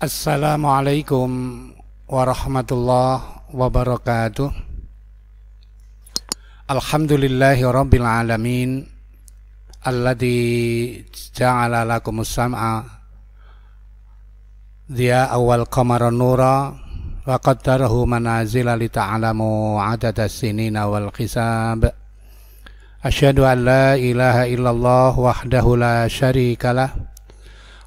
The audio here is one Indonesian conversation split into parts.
Assalamualaikum warahmatullahi wabarakatuh. Alhamdulillahi rabbil alamin, alladzi ja'ala lakumus sam'a dhiya'a wal qamara nura wa qaddarahu manazila li ta'lamu 'adada sinina wal hisab. Asyhadu an la ilaha illallah wahdahu la syarikalah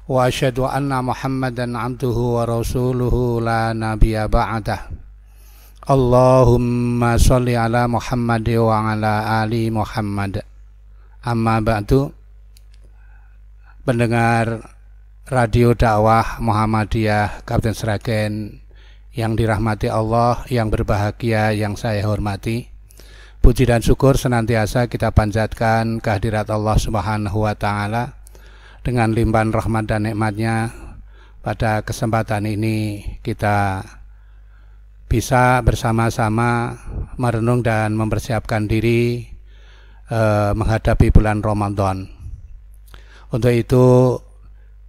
wa asyhadu anna Muhammadan abduhu wa rasuluhu la nabiyya ba'dah. Allahumma sholli ala Muhammad wa ala ali Muhammad. Amma ba'du. Pendengar Radio Dakwah Muhammadiyah Kapten Sragen yang dirahmati Allah, yang berbahagia, yang saya hormati, puji dan syukur senantiasa kita panjatkan kehadirat Allah Subhanahu wa Ta'ala dengan limpahan rahmat dan nikmatnya. Pada kesempatan ini kita bisa bersama-sama merenung dan mempersiapkan diri menghadapi bulan Ramadan. Untuk itu,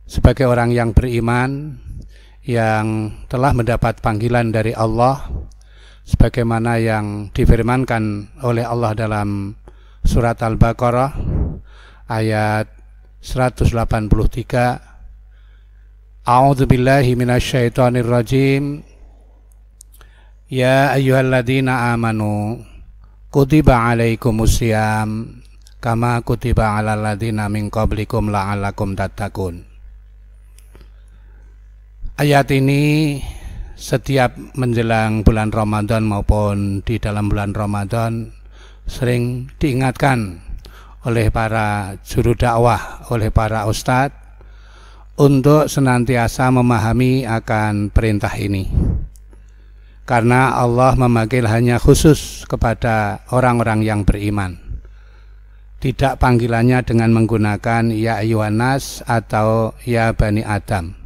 sebagai orang yang beriman, yang telah mendapat panggilan dari Allah, sebagaimana yang difirmankan oleh Allah dalam surat Al-Baqarah ayat 183, A'udzubillahi minasyaitonir rajim. Ya ayyuhalladzina amanu kutiba alaikumusiyam kama kutiba alal ladzina min qablikum la'allakum tattaqun. Ayat ini setiap menjelang bulan Ramadan maupun di dalam bulan Ramadan sering diingatkan oleh para juru dakwah, oleh para ustadz untuk senantiasa memahami akan perintah ini. Karena Allah memanggil hanya khusus kepada orang-orang yang beriman. Tidak panggilannya dengan menggunakan ya ayyuhan nas atau ya bani Adam.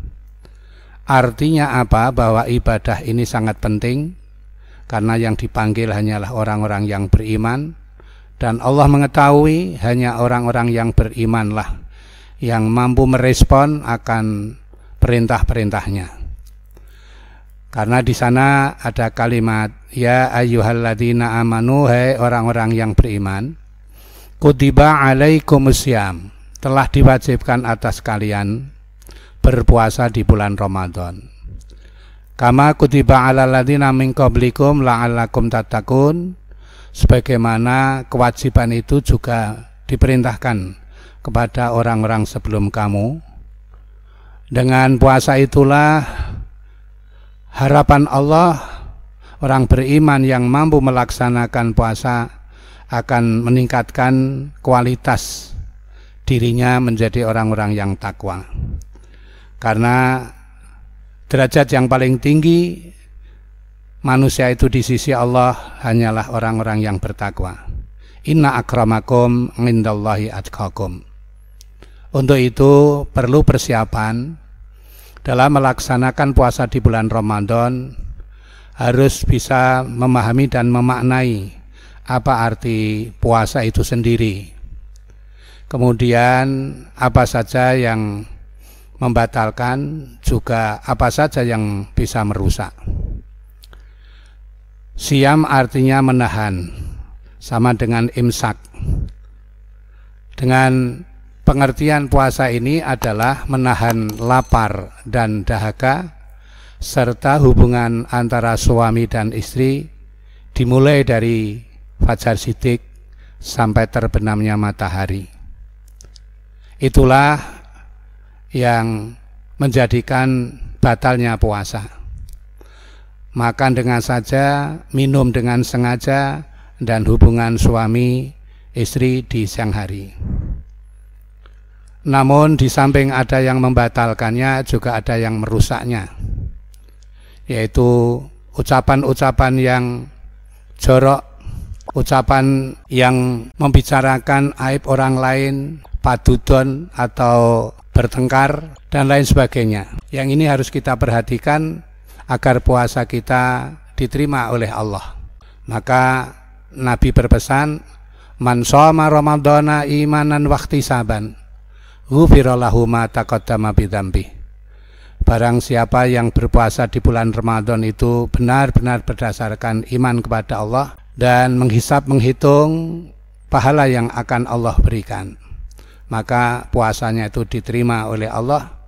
Artinya apa? Bahwa ibadah ini sangat penting karena yang dipanggil hanyalah orang-orang yang beriman. Dan Allah mengetahui hanya orang-orang yang berimanlah yang mampu merespon akan perintah-perintahnya. Karena di sana ada kalimat ya ayyuhalladzina amanu, hai orang-orang yang beriman, kutiba alaikumusiyam, telah diwajibkan atas kalian berpuasa di bulan Ramadan. Kama kutiba alal ladzina min qablikum la'allakum tattaqun, sebagaimana kewajiban itu juga diperintahkan kepada orang-orang sebelum kamu. Dengan puasa itulah harapan Allah, orang beriman yang mampu melaksanakan puasa akan meningkatkan kualitas dirinya menjadi orang-orang yang takwa. Karena derajat yang paling tinggi manusia itu di sisi Allah hanyalah orang-orang yang bertakwa. Inna akramakum indallahi atqakum. Untuk itu perlu persiapan dalam melaksanakan puasa di bulan Ramadan. Harus bisa memahami dan memaknai apa arti puasa itu sendiri. Kemudian apa saja yang membatalkan, juga apa saja yang bisa merusak. Siam artinya menahan, sama dengan imsak. Dengan pengertian puasa ini adalah menahan lapar dan dahaga, serta hubungan antara suami dan istri dimulai dari fajar shidik sampai terbenamnya matahari. Itulah yang menjadikan batalnya puasa. Makan dengan saja, minum dengan sengaja, dan hubungan suami istri di siang hari. Namun di samping ada yang membatalkannya, juga ada yang merusaknya, yaitu ucapan-ucapan yang jorok, ucapan yang membicarakan aib orang lain, padudon atau bertengkar, dan lain sebagainya. Yang ini harus kita perhatikan agar puasa kita diterima oleh Allah. Maka Nabi berpesan, man shoma ramadhana imanan wahtisaban ghufira lahu ma taqaddama bidzambi. Barang siapa yang berpuasa di bulan Ramadan itu benar-benar berdasarkan iman kepada Allah dan menghitung pahala yang akan Allah berikan, maka puasanya itu diterima oleh Allah.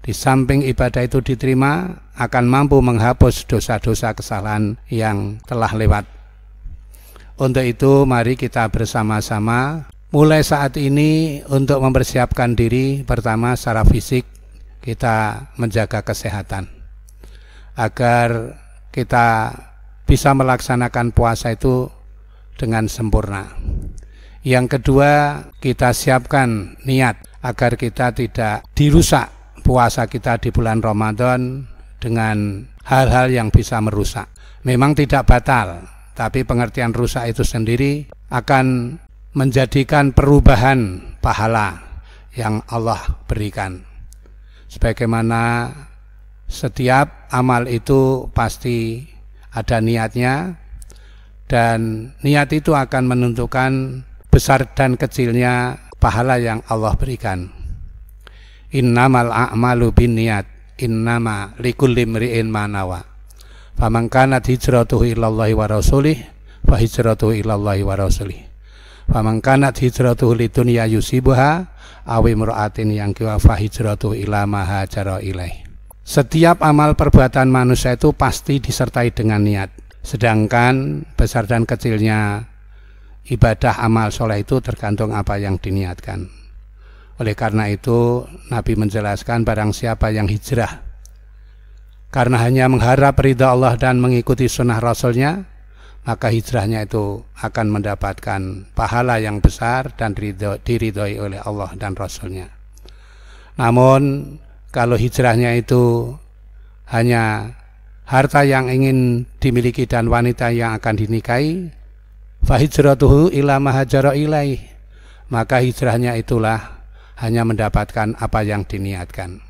Di samping ibadah itu diterima, akan mampu menghapus dosa-dosa kesalahan yang telah lewat. Untuk itu mari kita bersama-sama mulai saat ini untuk mempersiapkan diri. Pertama, secara fisik kita menjaga kesehatan agar kita bisa melaksanakan puasa itu dengan sempurna. Yang kedua, kita siapkan niat agar kita tidak dirusak puasa kita di bulan Ramadan dengan hal-hal yang bisa merusak. Memang tidak batal, tapi pengertian rusak itu sendiri akan menjadikan perubahan pahala yang Allah berikan. Sebagaimana setiap amal itu pasti ada niatnya, dan niat itu akan menentukan besar dan kecilnya pahala yang Allah berikan. Innamal a'malu binniyat, innama likulli imri'in ma nawa. Faman kanat hijratuhu ilallahi wa rasulih, fa hijratuhu ilallahi wa rasulih. Faman kanat hijratuhu lidunya yusibuha awi imra'atin yankiwa fa hijratuhu ila ma hajara ilaih. Setiap amal perbuatan manusia itu pasti disertai dengan niat. Sedangkan besar dan kecilnya ibadah amal soleh itu tergantung apa yang diniatkan. Oleh karena itu Nabi menjelaskan barang siapa yang hijrah karena hanya mengharap ridha Allah dan mengikuti sunnah Rasulnya, maka hijrahnya itu akan mendapatkan pahala yang besar dan diridhoi oleh Allah dan Rasulnya. Namun kalau hijrahnya itu hanya harta yang ingin dimiliki dan wanita yang akan dinikahi, fa hijratuhu ila ma hajara ilaih, maka hijrahnya itulah hanya mendapatkan apa yang diniatkan.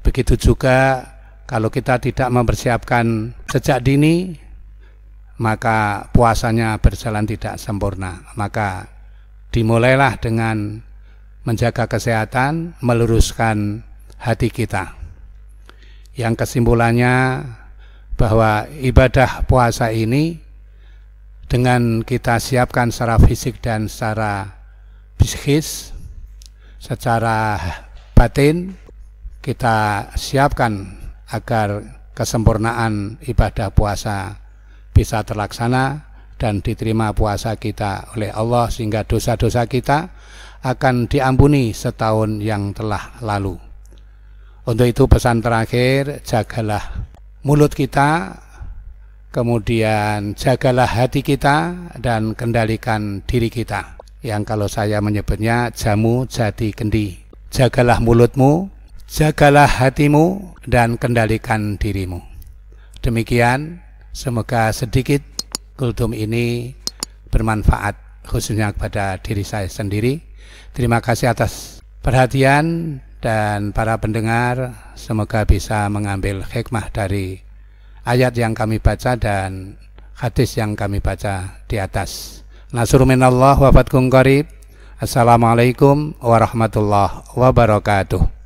Begitu juga kalau kita tidak mempersiapkan sejak dini, maka puasanya berjalan tidak sempurna. Maka dimulailah dengan menjaga kesehatan, meluruskan hati kita. Yang kesimpulannya bahwa ibadah puasa ini dengan kita siapkan secara fisik dan secara psikis, secara batin kita siapkan agar kesempurnaan ibadah puasa bisa terlaksana dan diterima puasa kita oleh Allah, sehingga dosa-dosa kita akan diampuni setahun yang telah lalu. Untuk itu pesan terakhir, jagalah mulut kita, kemudian jagalah hati kita, dan kendalikan diri kita, yang kalau saya menyebutnya jamu jadi kendi. Jagalah mulutmu, jagalah hatimu, dan kendalikan dirimu. Demikian, semoga sedikit kultum ini bermanfaat khususnya kepada diri saya sendiri. Terima kasih atas perhatian, dan para pendengar semoga bisa mengambil hikmah dari ayat yang kami baca dan hadis yang kami baca di atas. Nasrun minallah wa fathun qarib. Assalamualaikum warahmatullahi wabarakatuh.